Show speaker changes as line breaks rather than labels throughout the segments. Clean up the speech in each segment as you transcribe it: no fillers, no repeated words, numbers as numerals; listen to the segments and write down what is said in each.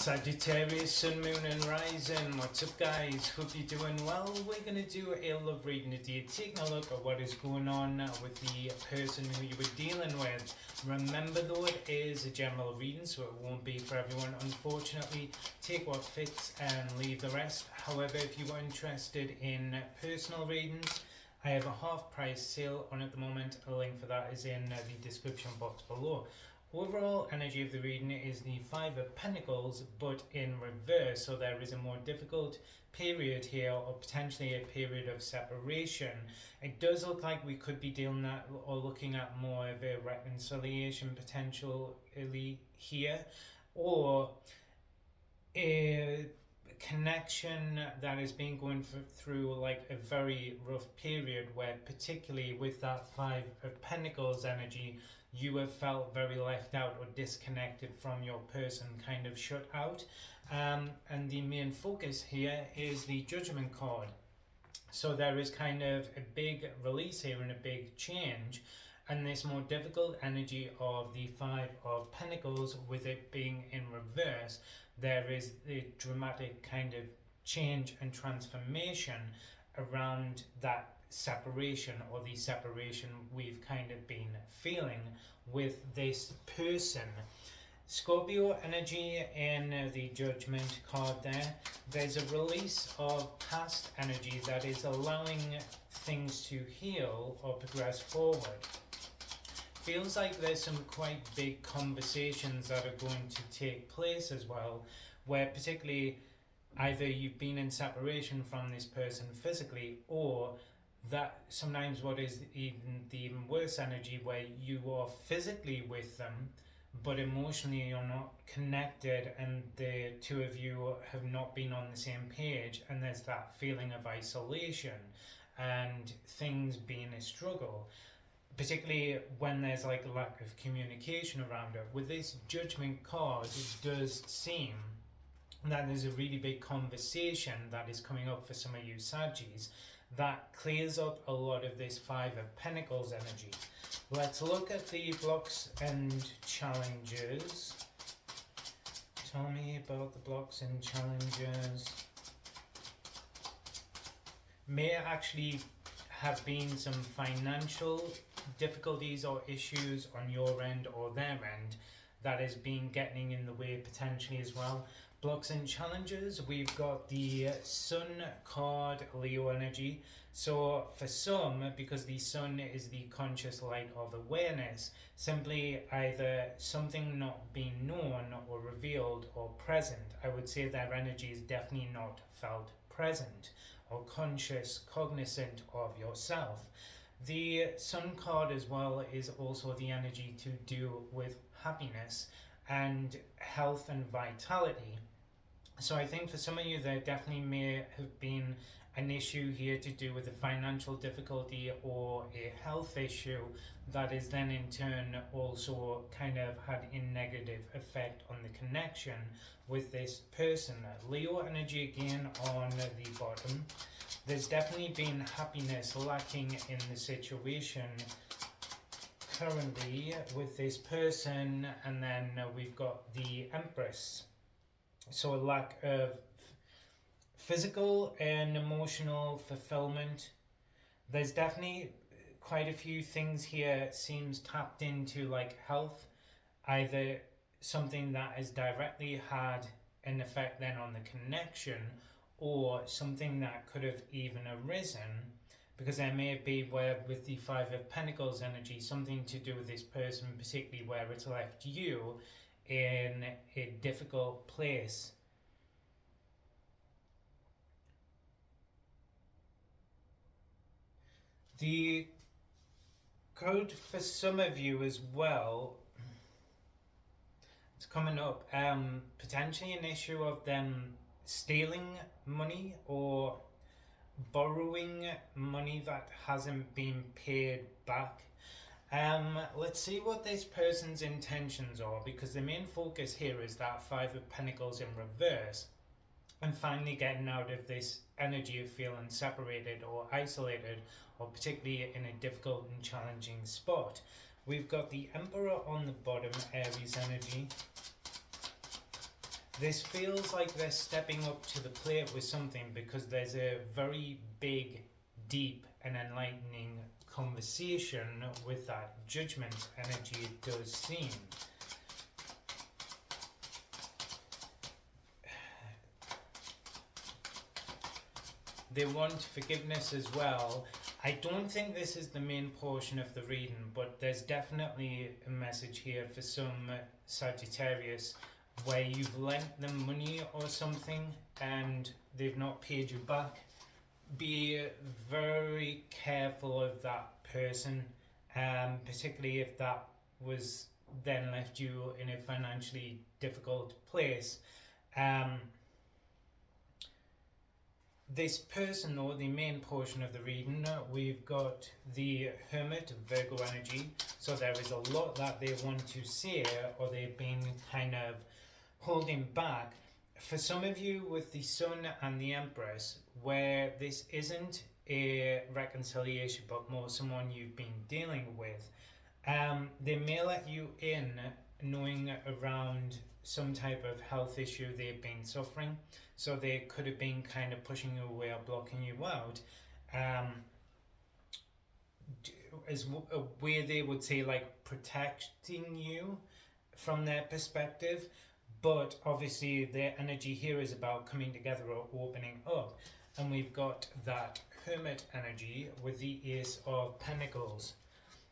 Sagittarius, Sun, Moon and Rising. What's up guys? Hope you're doing well. We're going to do a love reading today, taking a look at what is going on with the person who you were dealing with. Remember though, it is a general reading, so it won't be for everyone. Unfortunately, take what fits and leave the rest. However, if you are interested in personal readings, I have a half price sale on at the moment. A link for that is in the description box below. Overall energy of the reading is the Five of Pentacles, but in reverse, so there is a more difficult period here, or potentially a period of separation. It does look like we could be dealing at or looking at more of a reconciliation potentially here, or a connection that has been going through like a very rough period, where particularly with that Five of Pentacles energy, you have felt very left out or disconnected from your person, kind of shut out. And the main focus here is the Judgment card. So there is kind of a big release here and a big change, and this more difficult energy of the Five of Pentacles, with it being in reverse, there is a dramatic kind of change and transformation around that separation, or the separation we've kind of been feeling with this person. Scorpio energy in the Judgment card there. There's a release of past energy that is allowing things to heal or progress forward. Feels like there's some quite big conversations that are going to take place as well, where particularly either you've been in separation from this person physically, or that sometimes what is even the even worse energy, where you are physically with them but emotionally you're not connected, and the two of you have not been on the same page, and there's that feeling of isolation and things being a struggle, particularly when there's like a lack of communication around it. With this Judgment card, it does seem that there's a really big conversation that is coming up for some of you Saggies that clears up a lot of this Five of Pentacles energy. Let's look at the blocks and challenges. Tell me about the blocks and challenges. May actually have been some financial difficulties or issues on your end or their end that has been getting in the way potentially as well. Blocks and challenges, we've got the Sun card, Leo energy. So for some, because the Sun is the conscious light of awareness, simply either something not being known or revealed or present. I would say their energy is definitely not felt present or conscious, cognizant of yourself. The Sun card as well is also the energy to do with happiness and health and vitality. So I think for some of you there definitely may have been an issue here to do with a financial difficulty or a health issue that is then in turn also kind of had a negative effect on the connection with this person. Leo energy again on the bottom. There's definitely been happiness lacking in the situation currently with this person, and then we've got the Empress. So a lack of physical and emotional fulfillment. There's definitely quite a few things here seems tapped into, like health, either something that has directly had an effect then on the connection, or something that could have even arisen, because there may be, where with the Five of Pentacles energy, something to do with this person, particularly where it's left you in a difficult place. The code for some of you as well, it's coming up, potentially an issue of them stealing money or borrowing money that hasn't been paid back. Let's see what this person's intentions are, because the main focus here is that Five of Pentacles in reverse, and finally getting out of this energy of feeling separated or isolated, or particularly in a difficult and challenging spot. We've got the Emperor on the bottom, Aries energy. This feels like they're stepping up to the plate with something, because there's a very big, deep and enlightening conversation with that judgment energy, it does seem. They want forgiveness as well. I don't think this is the main portion of the reading, but there's definitely a message here for some Sagittarius where you've lent them money or something and they've not paid you back. Be very careful of that person, particularly if that was then left you in a financially difficult place. This person, though, the main portion of the reading, we've got the Hermit, Virgo energy. So there is a lot that they want to say, or they've been kind of holding back. For some of you with the Sun and the Empress, where this isn't a reconciliation but more someone you've been dealing with, they may let you in knowing around some type of health issue they've been suffering. So they could have been kind of pushing you away or blocking you out, as a way they would say, like protecting you from their perspective. But obviously their energy here is about coming together or opening up. And we've got that Hermit energy with the Ace of Pentacles.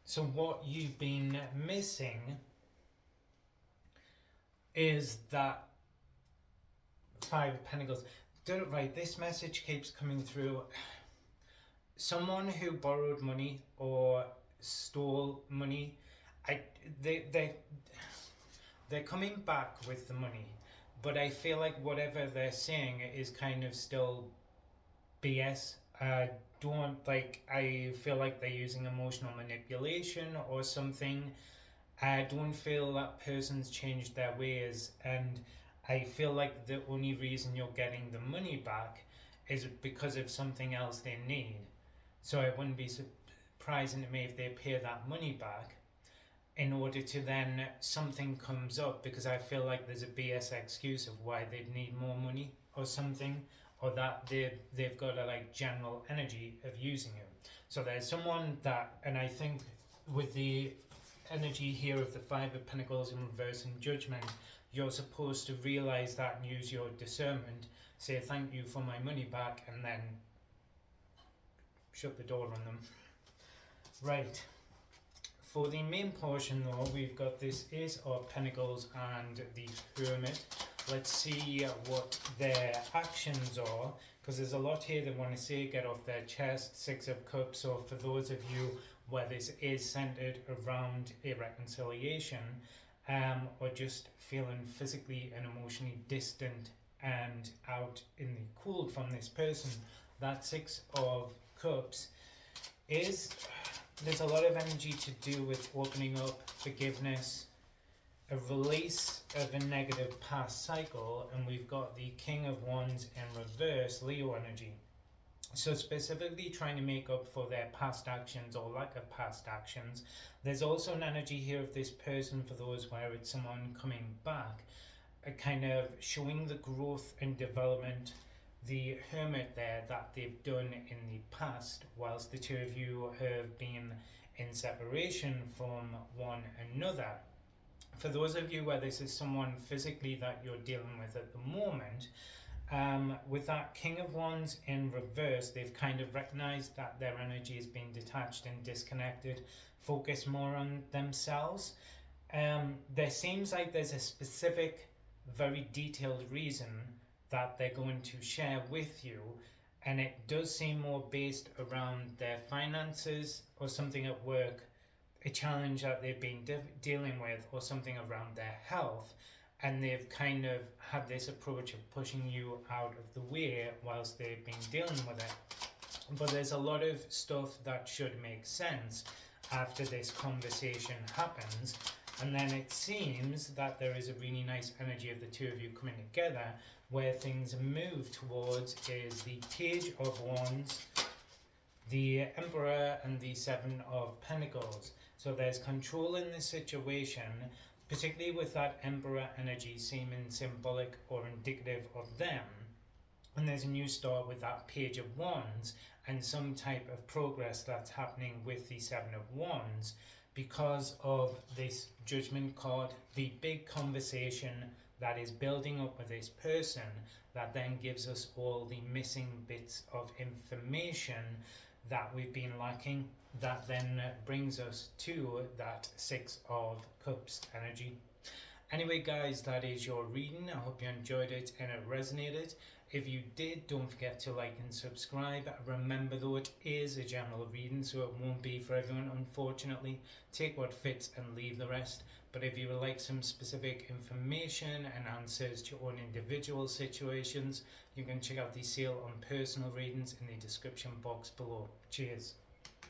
So what you've been missing is that Five of Pentacles. Right, this message keeps coming through. Someone who borrowed money or stole money, they're coming back with the money, but I feel like whatever they're saying is kind of still BS. I feel like they're using emotional manipulation or something. I don't feel that person's changed their ways, and I feel like the only reason you're getting the money back is because of something else they need. So it wouldn't be surprising to me if they pay that money back in order to then something comes up, because I feel like there's a BS excuse of why they'd need more money or something, or that they've got a like general energy of using it. So there's someone that, and I think with the energy here of the Five of Pentacles in reverse and Judgment, you're supposed to realize that and use your discernment, say thank you for my money back, and then shut the door on them. Right. For the main portion though, we've got this Ace of Pentacles and the Hermit. Let's see what their actions are, because there's a lot here they want to say, get off their chest. Six of Cups. So for those of you where this is centered around a reconciliation, or just feeling physically and emotionally distant and out in the cold from this person, that Six of Cups is, there's a lot of energy to do with opening up, forgiveness, a release of a negative past cycle, and we've got the King of Wands in reverse, Leo energy. So specifically trying to make up for their past actions or lack of past actions. There's also an energy here of this person, for those where it's someone coming back, kind of showing the growth and development, the Hermit there, that they've done in the past, whilst the two of you have been in separation from one another. For those of you where this is someone physically that you're dealing with at the moment, with that King of Wands in reverse, they've kind of recognized that their energy is being detached and disconnected, focus more on themselves. There seems like there's a specific, very detailed reason that they're going to share with you, and it does seem more based around their finances or something at work, a challenge that they've been dealing with, or something around their health, and they've kind of had this approach of pushing you out of the way whilst they've been dealing with it. But there's a lot of stuff that should make sense after this conversation happens, and then it seems that there is a really nice energy of the two of you coming together. Where things move towards is the Page of Wands, the Emperor, and the Seven of Pentacles. So there's control in this situation, particularly with that Emperor energy seeming symbolic or indicative of them. And there's a new start with that Page of Wands and some type of progress that's happening with the Seven of Wands because of this Judgment card, the big conversation that is building up with this person that then gives us all the missing bits of information that we've been lacking, that then brings us to that Six of Cups energy. Anyway guys, that is your reading. I hope you enjoyed it and it resonated. If you did, don't forget to like and subscribe. Remember though, it is a general reading, so it won't be for everyone, unfortunately. Take what fits and leave the rest. But if you would like some specific information and answers to your own individual situations, you can check out the sale on personal readings in the description box below. Cheers.